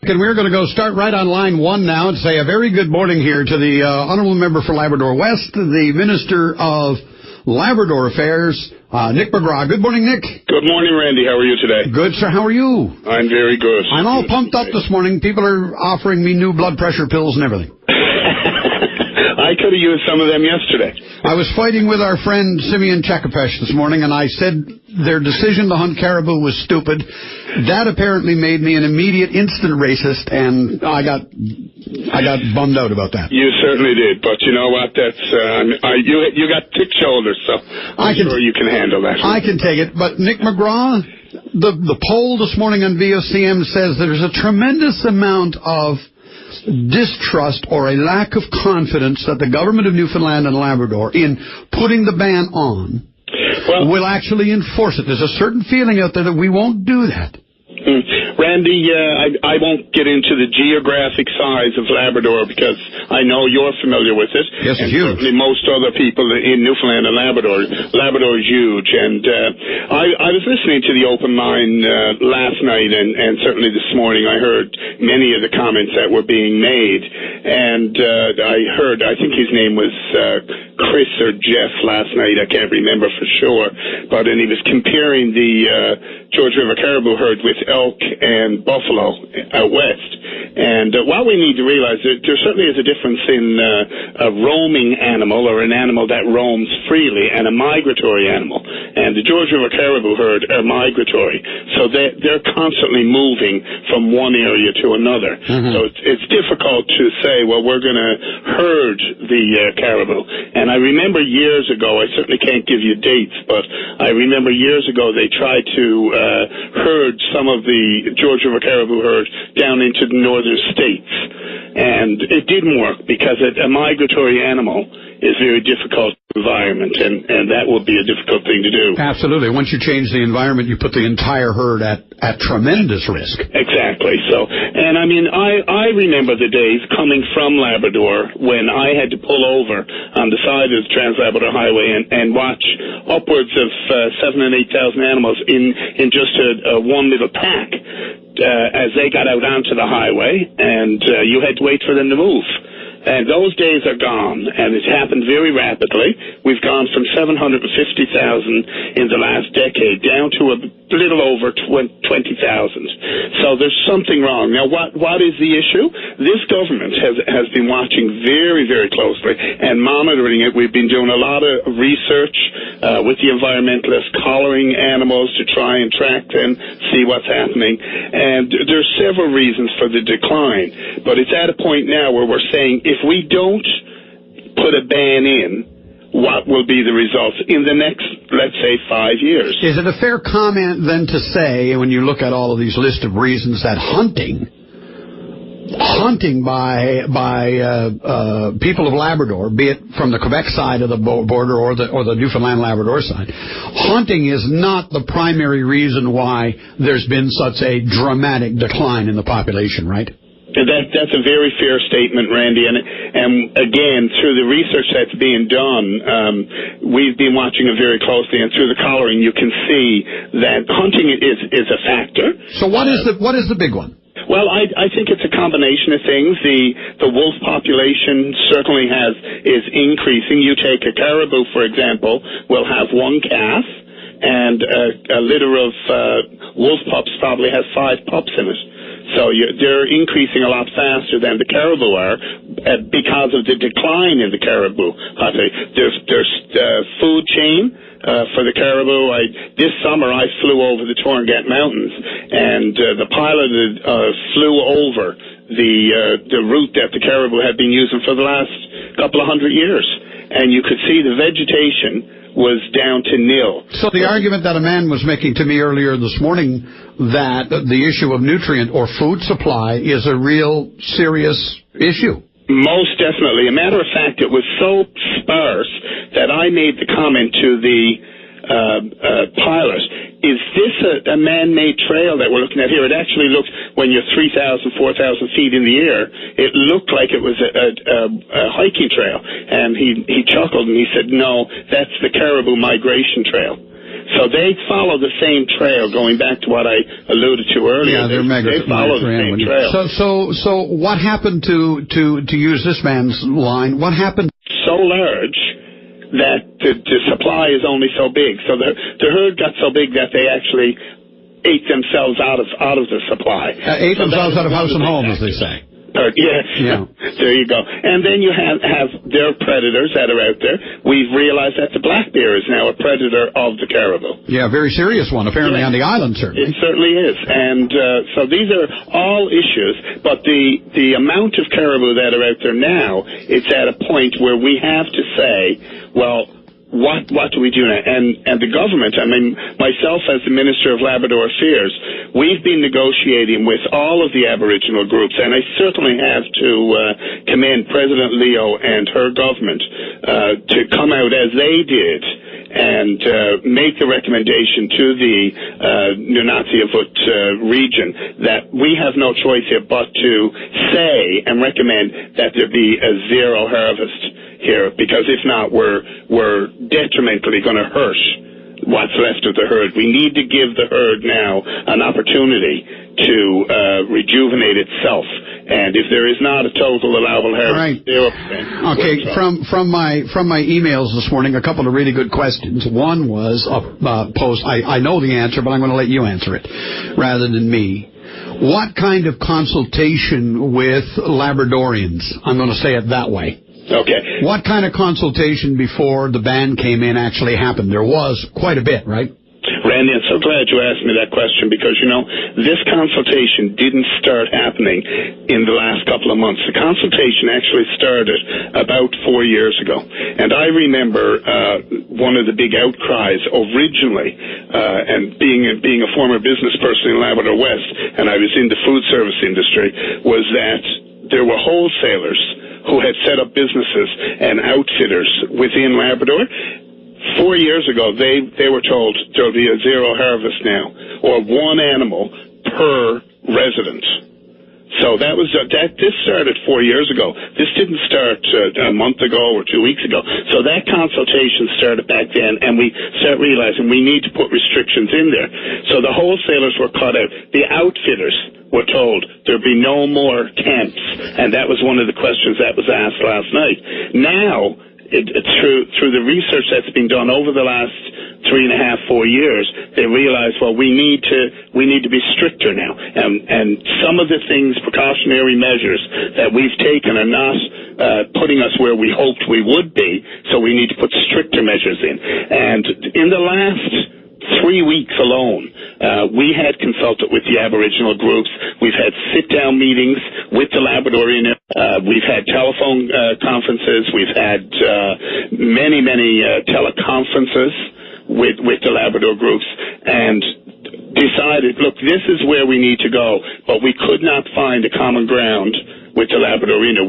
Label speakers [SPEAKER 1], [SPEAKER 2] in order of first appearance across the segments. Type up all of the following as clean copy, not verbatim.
[SPEAKER 1] And we're going to go start right on line one now and say a very good morning here to the Honourable Member for Labrador West, the Minister of Labrador Affairs, Nick McGrath. Good morning, Nick.
[SPEAKER 2] Good morning, Randy. How are you today?
[SPEAKER 1] Good, sir. How are you?
[SPEAKER 2] I'm very good.
[SPEAKER 1] I'm all pumped up this morning. People are offering me new blood pressure pills and everything.
[SPEAKER 2] I could have used some of them yesterday.
[SPEAKER 1] I was fighting with our friend Simeon Chekapesh this morning, and I said their decision to hunt caribou was stupid. That apparently made me an immediate, instant racist, and I got bummed out about that.
[SPEAKER 2] You certainly did, but you know what? That's you got thick shoulders, so I'm sure you can handle that.
[SPEAKER 1] I can take it, but Nick McGrath, the poll this morning on VOCM says there's a tremendous amount of distrust or a lack of confidence that the government of Newfoundland and Labrador, in putting the ban on, will actually enforce it. There's a certain feeling out there that we won't do that.
[SPEAKER 2] Randy, I won't get into the geographic size of Labrador because I know you're familiar with it.
[SPEAKER 1] Yes, it's huge.
[SPEAKER 2] Certainly most other people in Newfoundland and Labrador. Labrador is huge. And I was listening to the open line last night, and certainly this morning I heard many of the comments that were being made. And I think his name was Chris or Jeff last night. I can't remember for sure. But he was comparing the George River caribou herd with elk and buffalo out west. And while we need to realize that there certainly is a difference in a roaming animal or an animal that roams freely and a migratory animal. And the George River caribou herd are migratory. So they're constantly moving from one area to another. Mm-hmm. So it's difficult to say, well, we're going to herd the caribou. And I remember years ago, I certainly can't give you dates, but I remember years ago they tried to herd some of the George River caribou herd down into the northern states. And it didn't work because a migratory animal is very difficult environment, and that will be a difficult thing to do.
[SPEAKER 1] Absolutely. Once you change the environment, you put the entire herd at tremendous risk.
[SPEAKER 2] Exactly. So, and I mean, I remember the days coming from Labrador when I had to pull over on the side of the Trans-Labrador Highway and watch upwards of 7,000 and 8,000 animals in just a one little pack as they got out onto the highway, and you had to wait for them to move. And those days are gone, and it's happened very rapidly. We've gone from 750,000 in the last decade down to a little over 20,000. So there's something wrong. Now, what is the issue? This government has been watching very, very closely and monitoring it. We've been doing a lot of research with the environmentalists, collaring animals to try and track them, see what's happening. And there's several reasons for the decline. But it's at a point now where we're saying if we don't put a ban in, what will be the results in the next, let's say, 5 years? Is
[SPEAKER 1] it a fair comment then to say, when you look at all of these list of reasons, that hunting by people of Labrador, be it from the Quebec side of the border or the Newfoundland Labrador side, hunting is not the primary reason why there's been such a dramatic decline in the population, right?
[SPEAKER 2] That's a very fair statement, Randy. And again, through the research that's being done, we've been watching it very closely, and through the collaring, you can see that hunting is a factor.
[SPEAKER 1] So what is the big one?
[SPEAKER 2] Well, I think it's a combination of things. The wolf population certainly is increasing. You take a caribou, for example, will have one calf, and a litter of wolf pups probably has 5 pups in it. So they're increasing a lot faster than the caribou are because of the decline in the caribou population. There's food chain for the caribou. This summer I flew over the Torngat Mountains, and the pilot flew over the route that the caribou had been using for the last couple of 100 years. And you could see the vegetation was down to nil.
[SPEAKER 1] So the argument that a man was making to me earlier this morning that the issue of nutrient or food supply is a real serious issue.
[SPEAKER 2] Most definitely. A matter of fact, it was so sparse that I made the comment to the pilot, is this a man-made trail that we're looking at here? It actually looks, when you're 3,000, 4,000 feet in the air, it looked like it was a hiking trail. And he chuckled and he said, no, that's the caribou migration trail. So they follow the same trail, going back to what I alluded to earlier.
[SPEAKER 1] Yeah,
[SPEAKER 2] they follow the same trail.
[SPEAKER 1] So what happened to use this man's line? What happened?
[SPEAKER 2] So large that the supply is only so big. So the herd got so big that they actually ate themselves out of the supply.
[SPEAKER 1] Ate themselves out of house and home, as they say.
[SPEAKER 2] Yes, yeah. There you go. And then you have their predators that are out there. We've realized that the black bear is now a predator of the caribou.
[SPEAKER 1] Yeah, a very serious one, apparently, on the island, certainly.
[SPEAKER 2] It certainly is. And so these are all issues, but the amount of caribou that are out there now, it's at a point where we have to say, well, what do we do now? And the government, I mean, myself as the Minister of Labrador Affairs, we've been negotiating with all of the Aboriginal groups, and I certainly have to commend President Leo and her government to come out as they did and make the recommendation to the Nunathiavut region that we have no choice here but to say and recommend that there be a zero harvest here, because if not, we're detrimentally going to hurt what's left of the herd. We need to give the herd now an opportunity to rejuvenate itself. And if there is not a total allowable harvest, 0%.
[SPEAKER 1] Okay, from my emails this morning, a couple of really good questions. One was a post. I know the answer, but I'm going to let you answer it rather than me. What kind of consultation with Labradorians? I'm going to say it that way.
[SPEAKER 2] Okay.
[SPEAKER 1] What kind of consultation before the ban came in actually happened? There was quite a bit, right?
[SPEAKER 2] Randy, I'm so glad you asked me that question, because, you know, this consultation didn't start happening in the last couple of months. The consultation actually started about 4 years ago. And I remember one of the big outcries originally, and being a former business person in Labrador West, and I was in the food service industry, was that there were wholesalers who had set up businesses and outfitters within Labrador. 4 years ago, they were told there'll be a zero harvest now, or one animal per resident. So this started 4 years ago. This didn't start a month ago or 2 weeks ago. So that consultation started back then, and we start realizing we need to put restrictions in there. So the wholesalers were cut out. The outfitters were told there'd be no more camps, and that was one of the questions that was asked last night. Now, through the research that's been done over the last 3.5, 4 years, they realize, well, we need to be stricter now, and some of the precautionary measures that we've taken are not putting us where we hoped we would be, so we need to put stricter measures in. And in the last 3 weeks alone, we had consulted with the Aboriginal groups. We've had sit-down meetings with the Labradorian. We've had telephone conferences. We've had many teleconferences with the Labrador groups, and decided, look, this is where we need to go, but we could not find a common ground with the Labradorina.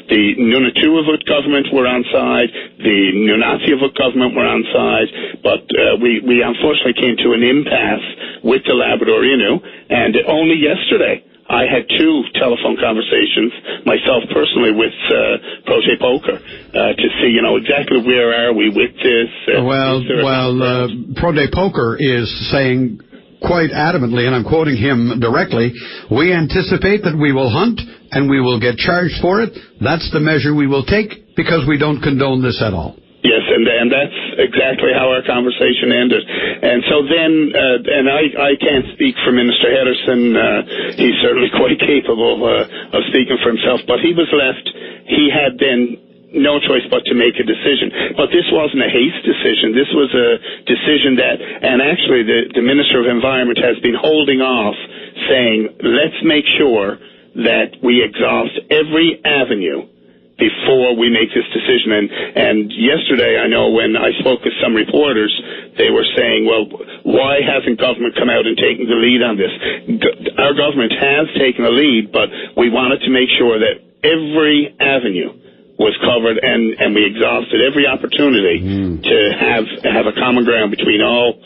[SPEAKER 2] The Nunathiavut government were on side, the Nunathiavut government were on side, but we unfortunately came to an impasse with the Labradorinu, and only yesterday I had 2 telephone conversations, myself personally, with Prote Poker, to see, exactly where are we with this.
[SPEAKER 1] Prote Poker is saying quite adamantly, and I'm quoting him directly, we anticipate that we will hunt and we will get charged for it. That's the measure we will take, because we don't condone this at all.
[SPEAKER 2] Yes, and that's exactly how our conversation ended. And so then, and I can't speak for Minister Henderson. He's certainly quite capable of speaking for himself, but he was left, he had then no choice but to make a decision. But this wasn't a haste decision. This was a decision that, and actually the Minister of Environment has been holding off, saying, let's make sure that we exhaust every avenue before we make this decision. And yesterday, I know when I spoke with some reporters, they were saying, well, why hasn't government come out and taken the lead on this? Our government has taken the lead, but we wanted to make sure that every avenue was covered, and we exhausted every opportunity to have a common ground between all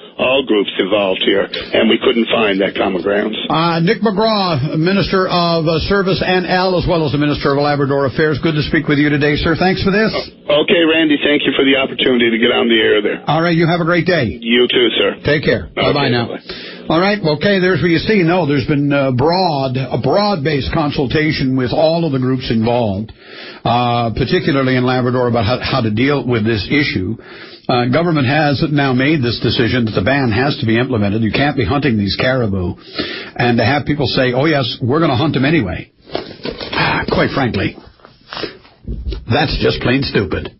[SPEAKER 2] groups involved here, and we couldn't find that common ground.
[SPEAKER 1] Nick McGrath, Minister of Service and as well as the Minister of Labrador Affairs. Good to speak with you today, sir. Thanks for this.
[SPEAKER 2] Okay, Randy, thank you for the opportunity to get on the air there.
[SPEAKER 1] All right, you have a great day.
[SPEAKER 2] You too, sir.
[SPEAKER 1] Take care. Bye-bye now. Bye. All right, okay, there's where you see, there's been a broad-based consultation with all of the groups involved, particularly in Labrador, about how to deal with this issue. Government has now made this decision that the ban has to be implemented. You can't be hunting these caribou. And to have people say, oh, yes, we're going to hunt them anyway, quite frankly, that's just plain stupid.